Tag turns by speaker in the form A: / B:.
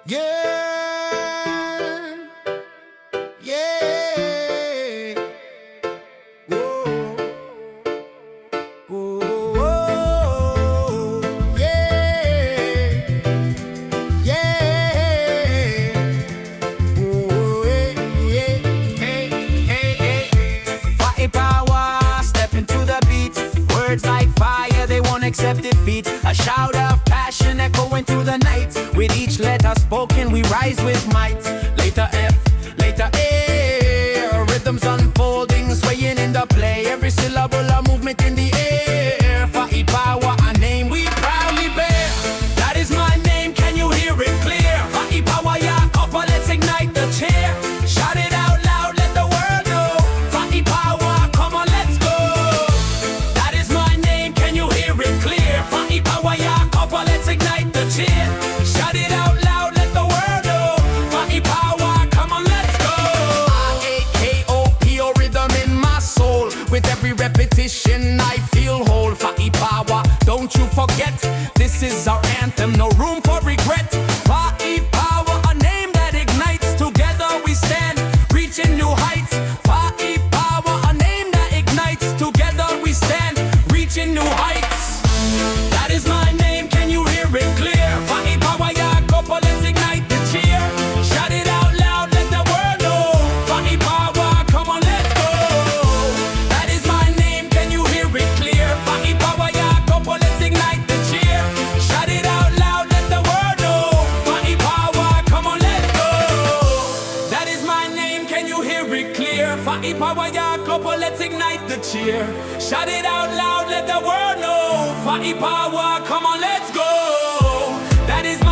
A: Yeah, yeah. Whoa, whoa, whoa. Yeah, yeah. Whoa, yeah, hey, hey, hey. Power, step into the beat. Words like fire, they won't accept defeat. A shout of passion echoing through the night. With each letter spoken, we rise with might. Later F, later A. Rhythms unfolding, swaying in the play. Every syllable a movement in the air. I.A.K.O.P.O, a name we proudly bear. That is my name, can you hear it clear? I.A.K.O.P.O, I.A.K.O.P.O, let's ignite the cheer. Shout it out loud, let the world know. I.A.K.O.P.O, come on, let's go. That is my name, can you hear it clear? I.A.K.O.P.O, I.A.K.O.P.O, let's ignite the cheer. Shout it out loud, let the world know. I.A.K.O.P.O, come on, let's go. I.A.K.O.P.O, rhythm in my soul. With every repetition, I feel whole. I.A.K.O.P.O, don't you forget, this is our anthem, no room for regret. I.A.K.O.P.O, a name that ignites. Together we stand, reaching new heights. I.A.K.O.P.O, a name that ignites. Together we stand, reaching new heights. That is my name, can you hear it clear? I.A.K.O.P.O, I.A.K.O.P.O, let's ignite the cheer. Shout it out loud, let the world know. I.A.K.O.P.O, come on, let's go. That is my name, can you hear it clear? I.A.K.O.P.O, I.A.K.O.P.O, let's ignite the cheer. Shout it out loud, let the world know. I.A.K.O.P.O, come on, let's go. That is my name, can you hear it clear? I.A.K.O.P.O, I.A.K.O.P.O, let's ignite the cheer. Shout it out loud, let the world know. I.A.K.O.P.O, come on, let's go. That is